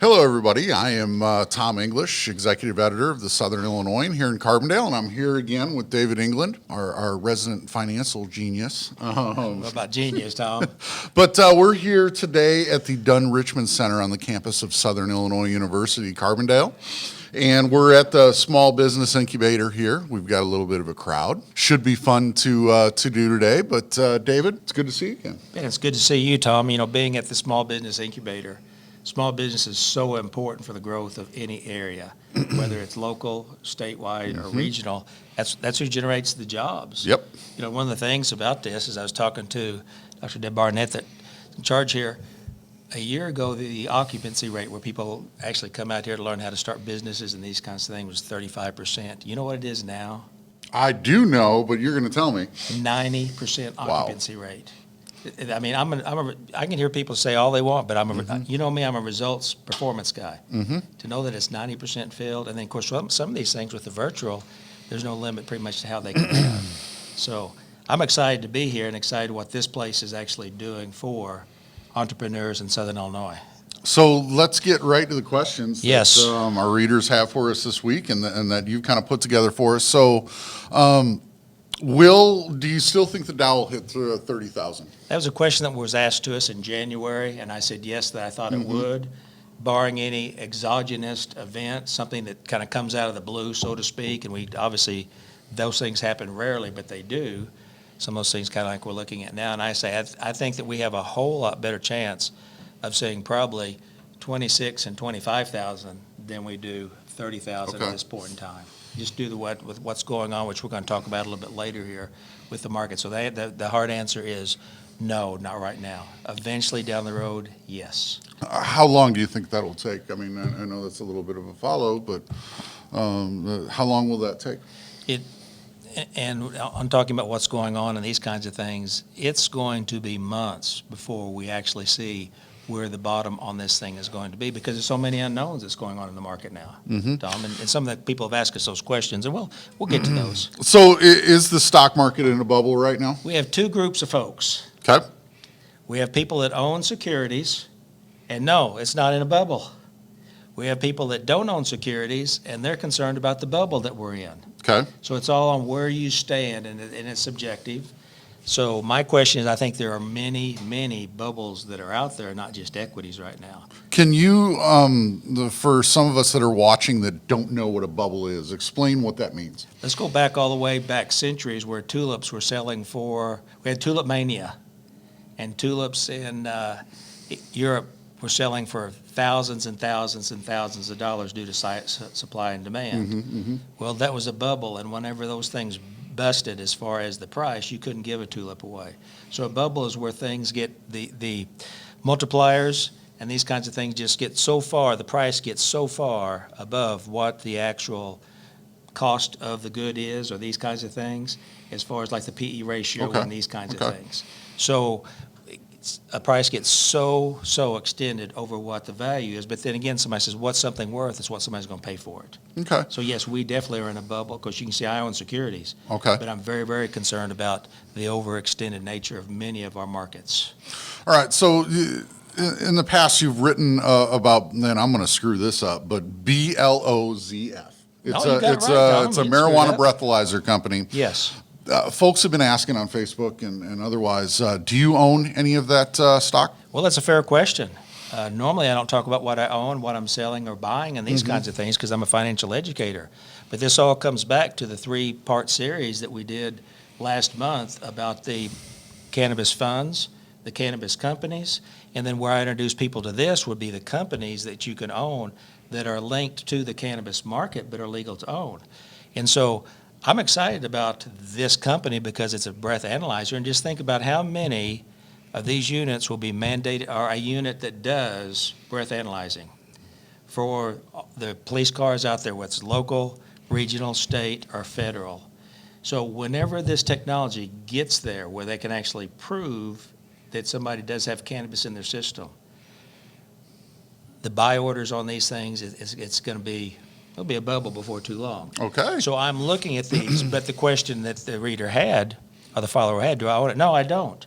Hello, everybody. I am Tom English, Executive Editor of the Southern Illinoisan here in Carbondale, and I'm here again with David England, our resident financial genius. What about genius, Tom? But we're here today at the Dunn Richmond Center on the campus of Southern Illinois University, Carbondale. And we're at the Small Business Incubator here. We've got a little bit of a crowd. Should be fun to do today. But David, it's good to see you again. And it's good to see you, Tom. You know, being at the Small Business Incubator, small business is so important for the growth of any area, whether it's local, statewide, or regional. That's who generates the jobs. Yep. You know, one of the things about this is I was talking to Dr. Deb Barnett, that's in charge here. A year ago, the occupancy rate where people actually come out here to learn how to start businesses and these kinds of things was 35%. You know what it is now? I do know, but you're going to tell me. 90% occupancy rate. I mean, I can hear people say all they want, but you know me, I'm a results performance guy. To know that it's 90% filled, and then of course some of these things with the virtual, there's no limit pretty much to how they can have. So I'm excited to be here and excited what this place is actually doing for entrepreneurs in Southern Illinois. So let's get right to the questions Yes. that our readers have for us this week, and that you've kind of put together for us. So. Do you still think the Dow will hit 30,000? That was a question that was asked to us in January, and I said yes, that I thought it would, barring any exogenous event, something that kind of comes out of the blue, so to speak. And we obviously, those things happen rarely, but they do. Some of those things kind of like we're looking at now. And I say I think that we have a whole lot better chance of seeing probably 26 and 25,000 than we do 30,000 at this point in time. Just due to with what's going on, which we're going to talk about a little bit later here with the market. So the hard answer is no, not right now. Eventually down the road, yes. How long do you think that'll take? I mean, I know that's a little bit of a follow, but how long will that take? And I'm talking about what's going on and these kinds of things. It's going to be months before we actually see where the bottom on this thing is going to be, because there's so many unknowns that's going on in the market now, Tom. And some of the people have asked us those questions, and we'll get to those. So is the stock market in a bubble right now? We have two groups of folks. Okay. We have people that own securities, and no, it's not in a bubble. We have people that don't own securities, and they're concerned about the bubble that we're in. Okay. So it's all on where you stand, and it's subjective. So my question is, I think there are many, many bubbles that are out there, not just equities right now. Can you, for some of us that are watching that don't know what a bubble is, explain what that means? Let's go back all the way back centuries where tulips were selling we had tulip mania, and tulips in Europe were selling for thousands and thousands and thousands of dollars due to supply and demand. Well, that was a bubble, and whenever those things busted as far as the price, you couldn't give a tulip away. So a bubble is where things get the multipliers and these kinds of things just get so far, the price gets so far above what the actual cost of the good is, or these kinds of things, as far as like the PE ratio and these kinds of things. So a price gets so extended over what the value is, but then again, somebody says, what's something worth? It's what somebody's going to pay for it. Okay. So yes, we definitely are in a bubble, because you can see I own securities. Okay. But I'm very, very concerned about the overextended nature of many of our markets. All right. So in the past, you've written about, and I'm going to screw this up, but BLOZF. It's a marijuana breathalyzer company. Yes. Folks have been asking on Facebook and otherwise, do you own any of that stock? Well, that's a fair question. Normally, I don't talk about what I own, what I'm selling or buying, and these kinds of things, because I'm a financial educator. But this all comes back to the 3-part series that we did last month about the cannabis funds, the cannabis companies, and then where I introduce people to this would be the companies that you can own that are linked to the cannabis market but are legal to own. And so I'm excited about this company because it's a breath analyzer, and just think about how many of these units will be mandated, or a unit that does breath analyzing for the police cars out there, whether it's local, regional, state, or federal. So whenever this technology gets there where they can actually prove that somebody does have cannabis in their system, the buy orders on these things, it's going to be, it'll be a bubble before too long. Okay. So I'm looking at these, but the question that the reader had, or the follower had, do I own it? No, I don't.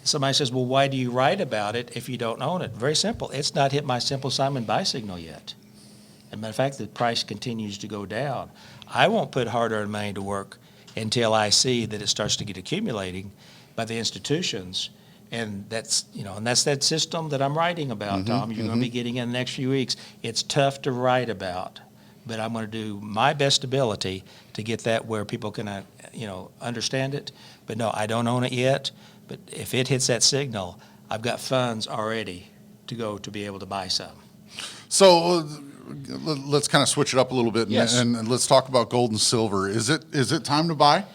Somebody says, well, why do you write about it if you don't own it? Very simple. It's not hit my Simple Simon buy signal yet. As a matter of fact, the price continues to go down. I won't put hard-earned money to work until I see that it starts to get accumulating by the institutions. And that's, and that's that system that I'm writing about, Tom. You're going to be getting in the next few weeks. It's tough to write about, but I'm going to do my best ability to get that where people can, understand it. But no, I don't own it yet. But if it hits that signal, I've got funds already to go to be able to buy some. So let's kind of switch it up a little bit, Yes. and let's talk about gold and silver. Is it time to buy?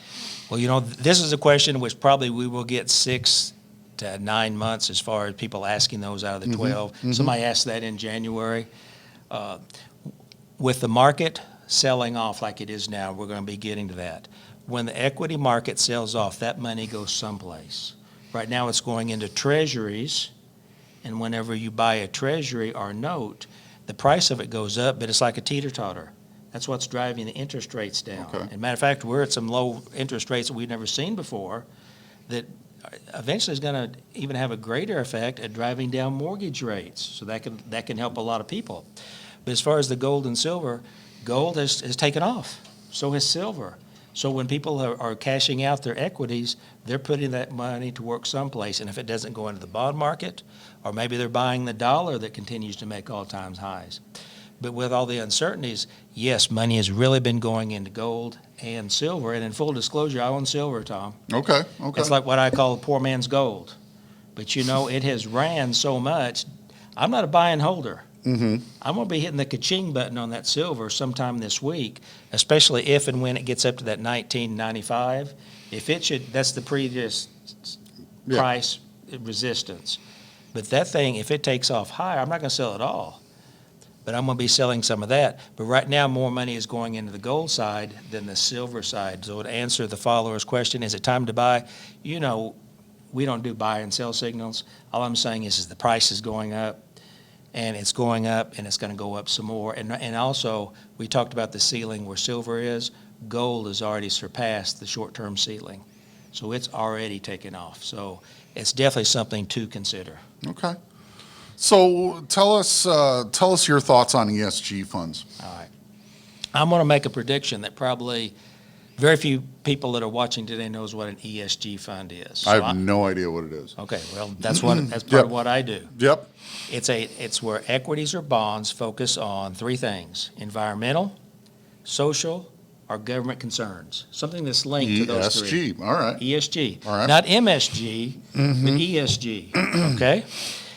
Well, this is a question which probably we will get 6 to 9 months as far as people asking those out of the 12. Somebody asked that in January. With the market selling off like it is now, we're going to be getting to that. When the equity market sells off, that money goes someplace. Right now it's going into treasuries, and whenever you buy a treasury or note, the price of it goes up, but it's like a teeter-totter. That's what's driving the interest rates down. Okay. As a matter of fact, we're at some low interest rates that we've never seen before that eventually is going to even have a greater effect at driving down mortgage rates. So that can help a lot of people. But as far as the gold and silver, gold has taken off. So has silver. So when people are cashing out their equities, they're putting that money to work someplace. And if it doesn't go into the bond market, or maybe they're buying the dollar that continues to make all-time highs. But with all the uncertainties, yes, money has really been going into gold and silver. And in full disclosure, I own silver, Tom. Okay. It's like what I call a poor man's gold. But it has ran so much. I'm not a buy and holder. I'm going to be hitting the ka-ching button on that silver sometime this week, especially if and when it gets up to that 1995. That's the previous price resistance. But that thing, if it takes off higher, I'm not going to sell it all. But I'm going to be selling some of that. But right now, more money is going into the gold side than the silver side. So to answer the follower's question, is it time to buy? We don't do buy and sell signals. All I'm saying is the price is going up. And it's going up, and it's going to go up some more. And also, we talked about the ceiling where silver is. Gold has already surpassed the short-term ceiling. So it's already taken off. So it's definitely something to consider. Okay. So tell us your thoughts on ESG funds. All right. I'm going to make a prediction that probably very few people that are watching today knows what an ESG fund is. So I have no idea what it is. Okay, well, that's part of what I do. Yep. It's where equities or bonds focus on three things: environmental, social, or government concerns. Something that's linked to those three. ESG. All right. ESG. All right. Not MSG, but ESG. Okay?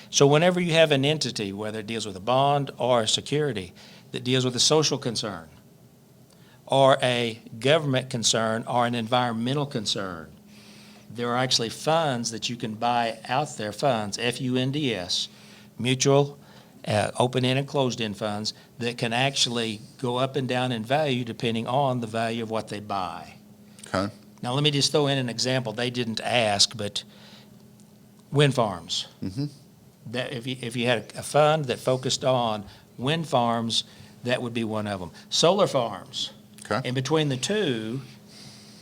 So whenever you have an entity, whether it deals with a bond or a security, that deals with a social concern, or a government concern, or an environmental concern, there are actually funds that you can buy out there, funds, F-U-N-D-S, mutual, open-end and closed-end funds that can actually go up and down in value depending on the value of what they buy. Okay. Now, let me just throw in an example. They didn't ask, but wind farms. That if you had a fund that focused on wind farms, that would be one of them. Solar farms. Okay. And between the two,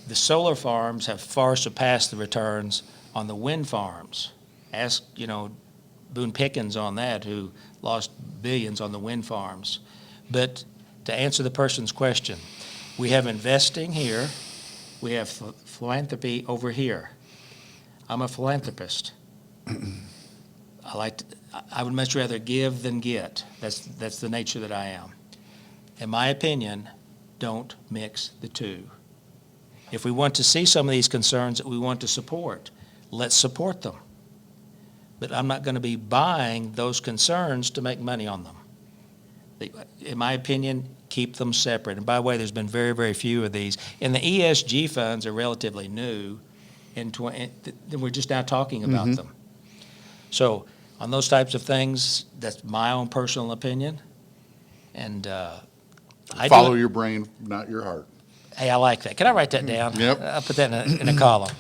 the solar farms have far surpassed the returns on the wind farms. Ask, Boone Pickens on that, who lost billions on the wind farms. But to answer the person's question, we have investing here. We have philanthropy over here. I'm a philanthropist. I would much rather give than get. That's the nature that I am. In my opinion, don't mix the two. If we want to see some of these concerns that we want to support, let's support them. But I'm not going to be buying those concerns to make money on them. In my opinion, keep them separate. And by the way, there's been very, very few of these. And the ESG funds are relatively new, and we're just now talking about them. So on those types of things, that's my own personal opinion. And Follow your brain, not your heart. Hey, I like that. Can I write that down? Yep. I'll put that in a column.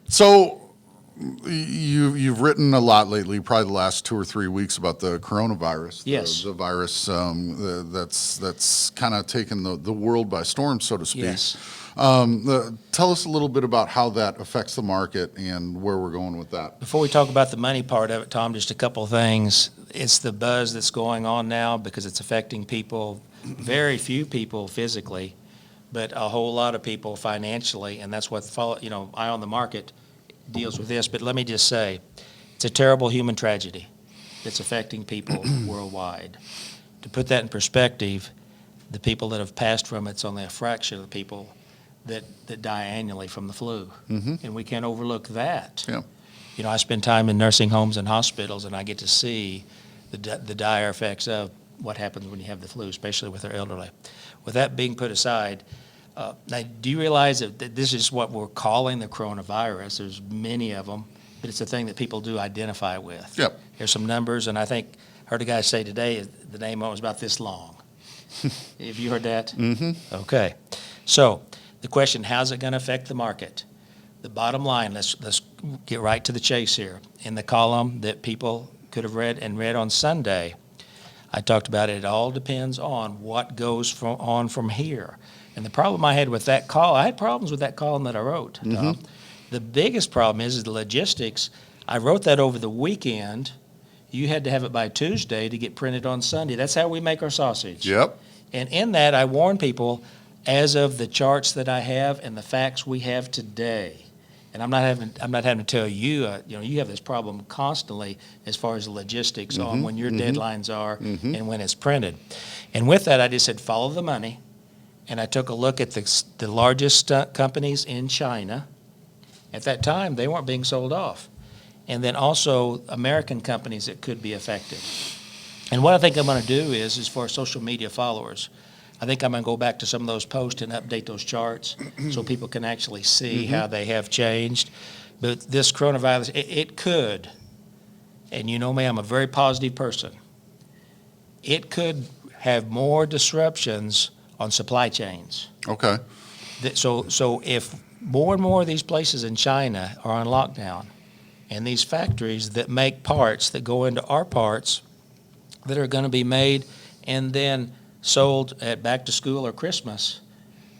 So You've written a lot lately, probably the last 2 or 3 weeks, about the coronavirus. Yes. The virus that's kind of taken the world by storm, so to speak. Yes. Tell us a little bit about how that affects the market and where we're going with that. Before we talk about the money part of it, Tom, just a couple of things. It's the buzz that's going on now because it's affecting people, very few people physically, but a whole lot of people financially, and that's what Eye on the Market deals with this. But let me just say, it's a terrible human tragedy that's affecting people worldwide. To put that in perspective, the people that have passed from it's only a fraction of the people that die annually from the flu. And we can't overlook that. Yeah. I spend time in nursing homes and hospitals, and I get to see the dire effects of what happens when you have the flu, especially with our elderly. With that being put aside, now, do you realize that this is what we're calling the coronavirus? There's many of them, but it's a thing that people do identify with. Yep. There's some numbers, and I think I heard a guy say today the name was about this long. Have you heard that? Mm-hmm. Okay. So the question, how's it going to affect the market? The bottom line, let's get right to the chase here. In the column that people could have read on Sunday, I talked about it all depends on what goes on from here. And the problem I had with that call, I had problems with that column that I wrote, Tom. The biggest problem is the logistics. I wrote that over the weekend. You had to have it by Tuesday to get printed on Sunday. That's how we make our sausage. Yep. And in that, I warn people, as of the charts that I have and the facts we have today, and I'm not having to tell you, you have this problem constantly as far as the logistics on when your deadlines are and when it's printed. And with that, I just said, follow the money. And I took a look at the largest companies in China. At that time, they weren't being sold off. And then also American companies that could be affected. And what I think I'm going to do is for social media followers, I think I'm going to go back to some of those posts and update those charts so people can actually see how they have changed. But this coronavirus, it could, and you know me, I'm a very positive person. It could have more disruptions on supply chains. Okay. So if more and more of these places in China are on lockdown, and these factories that make parts that go into our parts that are going to be made and then sold at back to school or Christmas,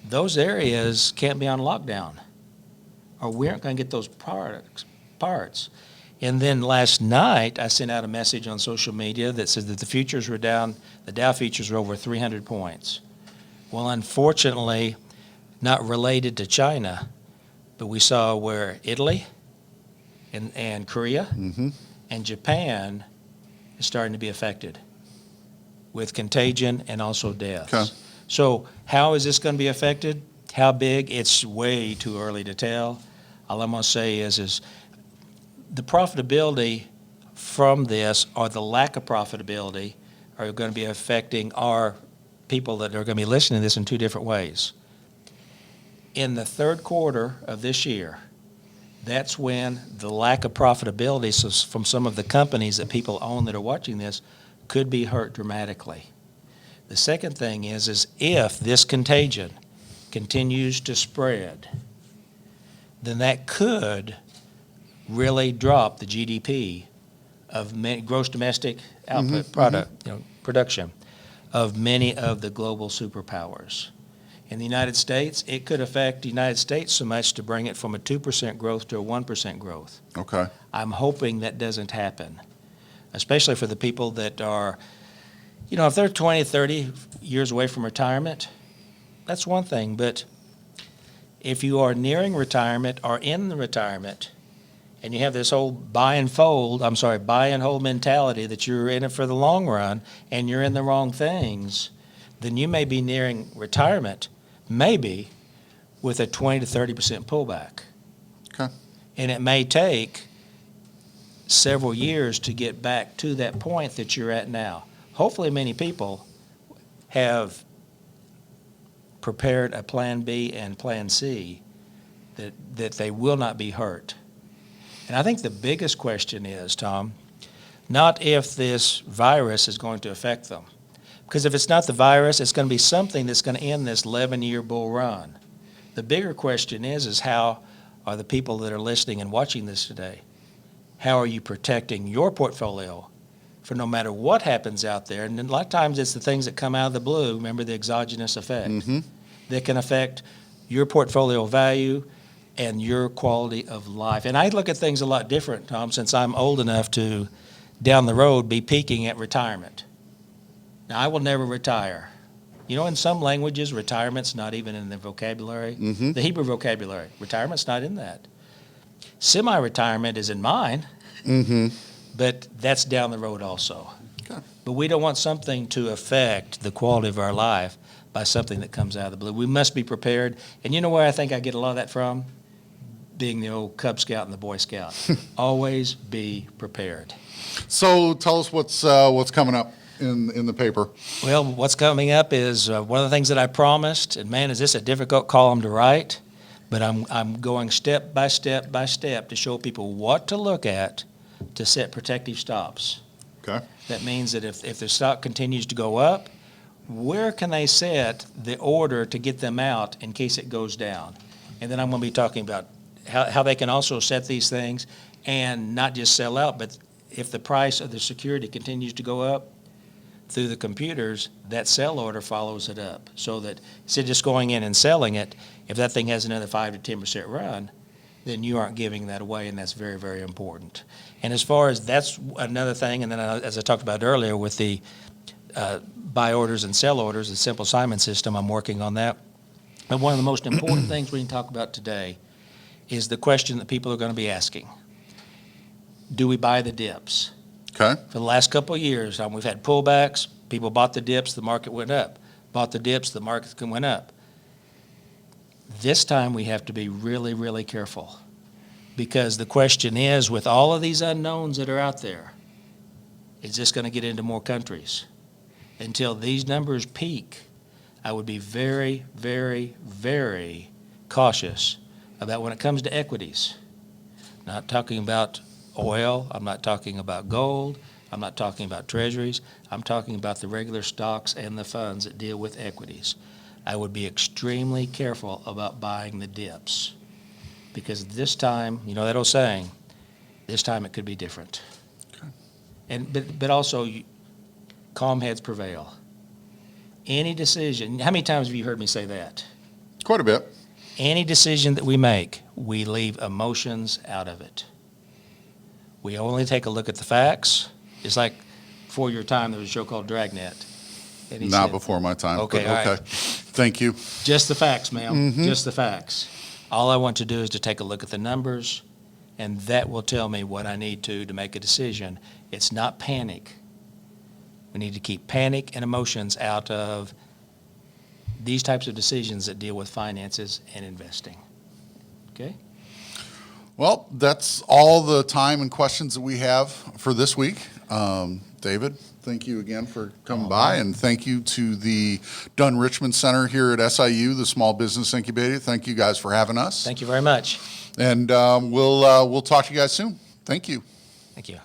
those areas can't be on lockdown, or we aren't going to get those parts. And then last night, I sent out a message on social media that said that the futures were down, the Dow futures were over 300 points. Well, unfortunately, not related to China, but we saw where Italy and Korea and Japan is starting to be affected with contagion and also deaths. Okay. So how is this going to be affected? How big? It's way too early to tell. All I'm going to say is the profitability from this or the lack of profitability are going to be affecting our people that are going to be listening to this in two different ways. In the third quarter of this year, that's when the lack of profitability from some of the companies that people own that are watching this could be hurt dramatically. The second thing is if this contagion continues to spread, then that could really drop the GDP of gross domestic output production of many of the global superpowers. In the United States, it could affect the United States so much to bring it from a 2% growth to a 1% growth. Okay. I'm hoping that doesn't happen, especially for the people that are, if they're 20, 30 years away from retirement, that's one thing. But if you are nearing retirement or in the retirement and you have this whole buy and hold mentality that you're in it for the long run and you're in the wrong things, then you may be nearing retirement, maybe with a 20 to 30% pullback. Okay. And it may take several years to get back to that point that you're at now. Hopefully many people have prepared a plan B and plan C that they will not be hurt. And I think the biggest question is, Tom, not if this virus is going to affect them. Because if it's not the virus, it's going to be something that's going to end this 11-year bull run. The bigger question is how are the people that are listening and watching this today. How are you protecting your portfolio for no matter what happens out there? And a lot of times it's the things that come out of the blue, remember the exogenous effect, that can affect your portfolio value and your quality of life. And I look at things a lot different, Tom, since I'm old enough to, down the road, be peaking at retirement. Now, I will never retire. You know, in some languages, retirement's not even in the vocabulary, the Hebrew vocabulary. Retirement's not in that. Semi-retirement is in mine, but that's down the road also. Okay. But we don't want something to affect the quality of our life by something that comes out of the blue. We must be prepared. And you know where I think I get a lot of that from? Being the old Cub Scout and the Boy Scout. Always be prepared. So tell us what's coming up in the paper. Well, what's coming up is one of the things that I promised, and man, is this a difficult column to write, but I'm going step by step by step to show people what to look at to set protective stops. Okay. That means that if the stock continues to go up, where can they set the order to get them out in case it goes down? And then I'm going to be talking about how they can also set these things and not just sell out, but if the price of the security continues to go up through the computers, that sell order follows it up. So that instead of just going in and selling it, if that thing has another 5 to 10% run, then you aren't giving that away, and that's very, very important. And as far as that's another thing, and then as I talked about earlier with the buy orders and sell orders, the simple assignment system, I'm working on that. But one of the most important things we can talk about today is the question that people are going to be asking. Do we buy the dips? Okay. For the last couple of years, we've had pullbacks. People bought the dips, the market went up. Bought the dips, the market went up. This time we have to be really, really careful, because the question is, with all of these unknowns that are out there, is this going to get into more countries? Until these numbers peak, I would be very, very, very cautious about when it comes to equities. Not talking about oil, I'm not talking about gold, I'm not talking about treasuries, I'm talking about the regular stocks and the funds that deal with equities. I would be extremely careful about buying the dips, because this time, you know that old saying, this time it could be different. Okay. But also, calm heads prevail. Any decision, how many times have you heard me say that? Quite a bit. Any decision that we make, we leave emotions out of it. We only take a look at the facts. It's like before your time, there was a show called Dragnet. And he Not said, before my time. Okay, but all okay. right. Thank you. Just the facts, ma'am. Just the facts. All I want to do is to take a look at the numbers, and that will tell me what I need to make a decision. It's not panic. We need to keep panic and emotions out of these types of decisions that deal with finances and investing. Okay? Well, that's all the time and questions that we have for this week. David, thank you again for coming by, and thank you to the Dunn Richmond Center here at SIU, the Small Business Incubator. Thank you guys for having us. Thank you very much. And we'll talk to you guys soon. Thank you. Thank you.